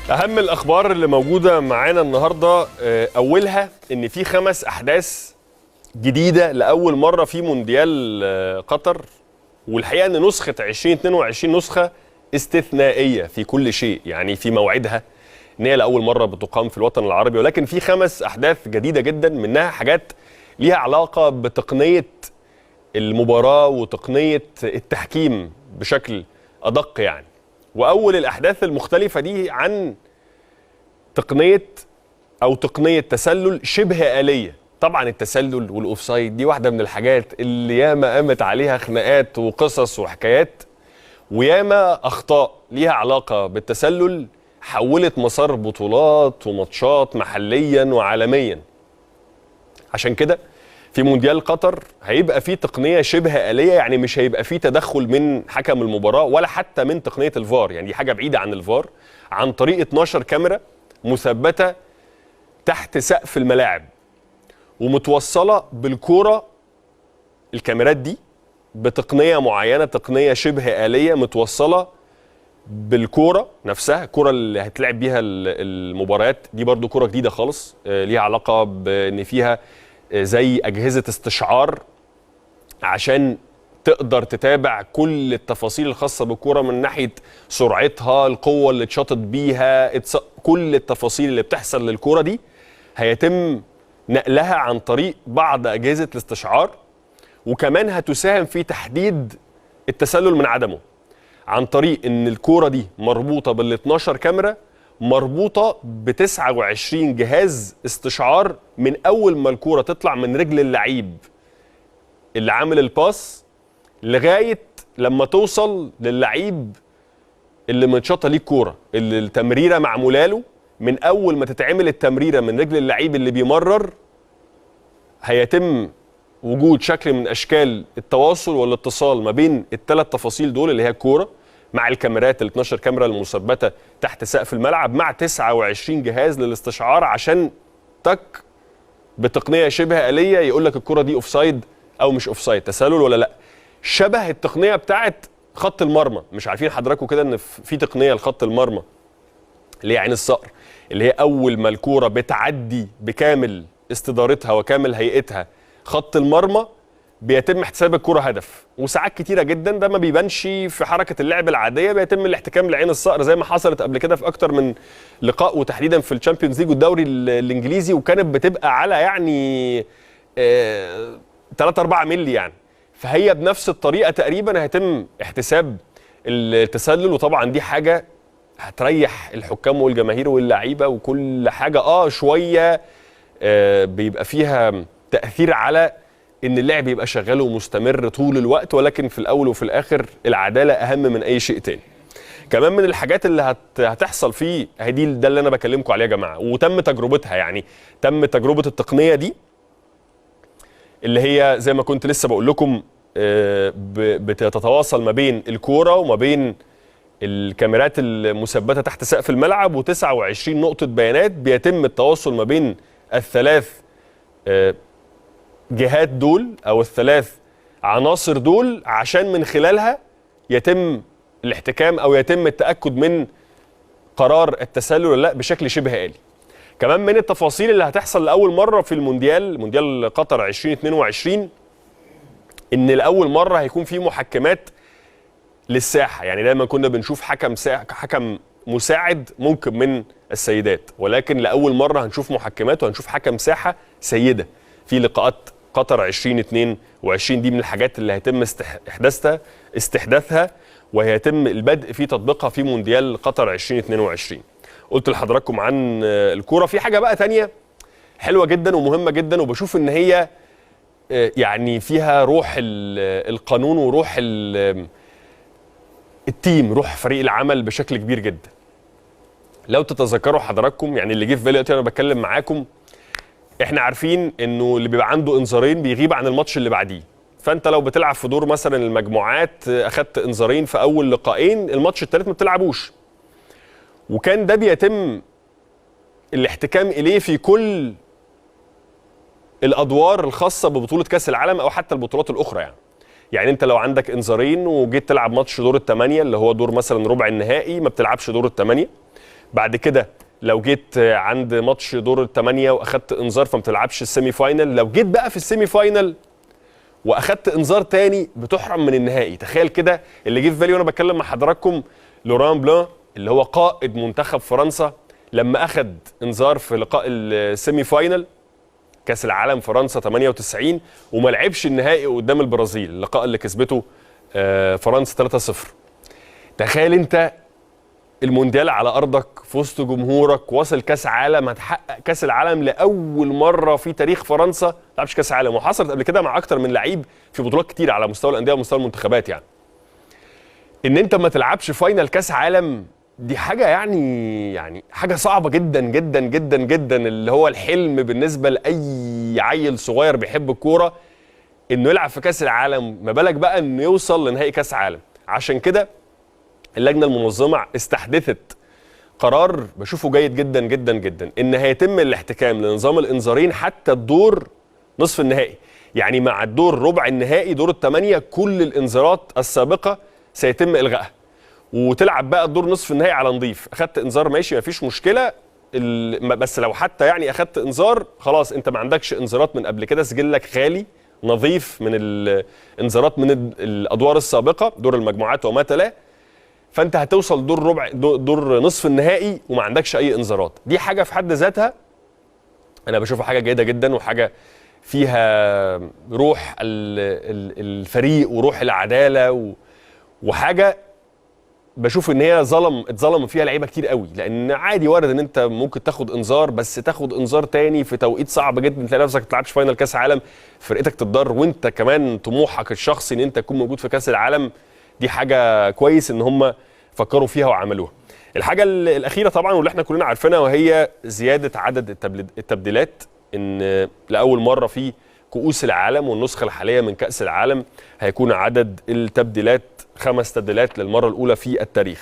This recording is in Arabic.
أهم الأخبار اللي موجودة معانا النهاردة أولها إن في 5 أحداث جديدة لأول مرة في مونديال قطر، والحقيقة إن نسخة 2022 نسخة استثنائية في كل شيء، يعني في موعدها إن هي لأول مرة بتقام في الوطن العربي، ولكن في 5 أحداث جديدة جدا، منها حاجات ليها علاقة بتقنية المباراة وتقنية التحكيم بشكل أدق يعني. وأول الأحداث المختلفة دي عن تقنية تسلل شبه آلية. طبعا التسلل والأوفسايد دي واحدة من الحاجات اللي ياما قامت عليها خناقات وقصص وحكايات، وياما أخطاء ليها علاقة بالتسلل حولت مسار بطولات وماتشات محليا وعالميا. عشان كده في مونديال قطر هيبقى فيه تقنية شبه آلية، يعني مش هيبقى فيه تدخل من حكم المباراة ولا حتى من تقنية الفار، يعني دي حاجة بعيدة عن الفار، عن طريق 12 كاميرا مثبتة تحت سقف الملاعب ومتوصلة بالكورة. الكاميرات دي بتقنية معينة، تقنية شبه آلية متوصلة بالكورة نفسها، الكورة اللي هتلعب بيها المباريات دي برضو كورة جديدة خالص، ليها علاقة بأن فيها زي أجهزة استشعار عشان تقدر تتابع كل التفاصيل الخاصة بالكرة، من ناحية سرعتها، القوة اللي اتشاطت بيها، كل التفاصيل اللي بتحصل للكرة دي هيتم نقلها عن طريق بعض أجهزة الاستشعار. وكمان هتساهم في تحديد التسلل من عدمه عن طريق ان الكرة دي مربوطة بال 12 كاميرا، مربوطة ب 29 جهاز استشعار من أول ما الكورة تطلع من رجل اللعيب اللي عامل الباس لغاية لما توصل للعيب اللي متشاطة ليه الكورة، اللي التمريرة معمولة له. من أول ما تتعمل التمريرة من رجل اللعيب اللي بيمرر هيتم وجود شكل من أشكال التواصل والاتصال ما بين ال3 تفاصيل دول، اللي هي الكورة مع الكاميرات ال 12 كاميرا المثبتة تحت سقف الملعب مع 29 جهاز للاستشعار، عشان بتقنية شبه آلية يقول لك الكرة دي اوفسايد او مش اوفسايد، تسلل ولا لا. شبه التقنية بتاعت خط المرمى. مش عارفين حضراتكم كده ان في تقنية لخط المرمى اللي هي عين الصقر، اللي هي اول ما الكرة بتعدي بكامل استدارتها وكامل هيئتها خط المرمى بيتم احتساب الكرة هدف. وساعات كتيرة جدا ده ما بيبانش في حركة اللعب العادية، بيتم الاحتكام لعين الصقر زي ما حصلت قبل كده في اكتر من لقاء، وتحديدا في الشامبيونز ليج والدوري الانجليزي، وكانت بتبقى على يعني 3-4 مللي يعني. فهي بنفس الطريقة تقريبا هيتم احتساب التسلل، وطبعا دي حاجة هتريح الحكام والجماهير واللعيبة وكل حاجة. شوية بيبقى فيها تأثير على ان اللعب يبقى شغال ومستمر طول الوقت، ولكن في الاول وفي الاخر العداله اهم من اي شيء تاني. كمان من الحاجات اللي هتحصل فيه ده اللي انا بكلمكم عليه يا جماعه، وتم تجربتها، يعني تم تجربه التقنيه دي اللي هي زي ما كنت لسه بقول لكم بتتواصل ما بين الكوره وما بين الكاميرات المثبته تحت سقف الملعب، و29 نقطه بيانات بيتم التواصل ما بين ال3 جهات دول او ال3 عناصر دول، عشان من خلالها يتم الاحتكام او يتم التاكد من قرار التسلل ولا لا بشكل شبه آلي. كمان من التفاصيل اللي هتحصل لاول مره في مونديال قطر 2022 ان لاول مره هيكون في محكمات للساحه. يعني دايما كنا بنشوف حكم مساعد ممكن من السيدات، ولكن لاول مره هنشوف محكمات وهنشوف حكم ساحه سيده في لقاءات قطر 2022. دي من الحاجات اللي هيتم استحداثها وهيتم البدء في تطبيقها في مونديال قطر 2022. قلت لحضراتكم عن الكوره. في حاجه بقى تانية حلوه جدا ومهمه جدا، وبشوف ان هي يعني فيها روح القانون وروح التيم، روح فريق العمل بشكل كبير جدا. لو تتذكروا حضراتكم، يعني اللي جه في بالي انا بتكلم معاكم، احنا عارفين انه اللي بيبقى عنده انذارين بيغيب عن الماتش اللي بعديه. فانت لو بتلعب في دور مثلا المجموعات اخدت انذارين في اول لقاءين، الماتش الثالث ما بتلعبوش. وكان ده بيتم الاحتكام اليه في كل الادوار الخاصه ببطوله كاس العالم او حتى البطولات الاخرى. يعني انت لو عندك انذارين وجيت تلعب ماتش دور الثمانيه اللي هو دور مثلا ربع النهائي، ما بتلعبش دور الثمانيه، بعد كده لو جيت عند ماتش دور الثمانيه واخدت انذار فما تلعبش السيمي فاينل. لو جيت بقى في السيمي فاينل واخدت انذار تاني بتحرم من النهائي. تخيل كده اللي جه في بالي وانا بتكلم مع حضراتكم، لوران بلان اللي هو قائد منتخب فرنسا لما اخد انذار في لقاء السيمي فاينل كاس العالم فرنسا 98 وما لعبش النهائي قدام البرازيل، اللقاء اللي كسبته فرنسا 3-0. تخيل انت المونديال على ارضك في وسط جمهورك، واصل كاس عالم، هتحقق كاس العالم لاول مره في تاريخ فرنسا ما تلعبش كاس عالم، وحصلت قبل كده مع اكتر من لعيب في بطولات كتير على مستوى الانديه ومستوى المنتخبات. يعني ان انت ما تلعبش فاينل كاس عالم دي حاجه يعني حاجه صعبه جدا جدا جدا جدا، اللي هو الحلم بالنسبه لاي عيل صغير بيحب الكوره انه يلعب في كاس العالم، ما بالك بقى انه يوصل لنهائي كاس عالم. عشان كده اللجنه المنظمه استحدثت قرار بشوفه جيد جدا جدا جدا، ان هيتم الاحتكام لنظام الانذارين حتى الدور نصف النهائي. يعني مع الدور ربع النهائي دور الثمانيه كل الانذارات السابقه سيتم الغائها، وتلعب بقى الدور نصف النهائي على نظيف. اخدت انذار ماشي مفيش مشكله، بس لو حتى يعني اخدت انذار خلاص انت ما عندكش انذارات من قبل كده، سجلك خالي نظيف من الانذارات من الادوار السابقه دور المجموعات وما تلاه، فانت هتوصل دور نصف النهائي وما عندكش اي انذارات. دي حاجه في حد ذاتها انا بشوفها حاجه جيده جدا، وحاجه فيها روح الفريق وروح العداله، وحاجه بشوف ان هي اتظلم فيها لعيبه كتير قوي، لان عادي وارد ان انت ممكن تاخد انذار، بس تاخد انذار تاني في توقيت صعب جدا، تلاقي نفسك ما تلعبش فاينل كاس عالم، فرقتك تتضرر، وانت كمان طموحك الشخصي ان انت تكون موجود في كاس العالم. دي حاجه كويس ان هم فكروا فيها وعملوها. الحاجه الاخيره طبعا واللي احنا كلنا عارفينها، وهي زياده عدد التبديلات، ان لاول مره في كؤوس العالم والنسخه الحاليه من كاس العالم هيكون عدد التبديلات 5 تبديلات للمره الاولى في التاريخ.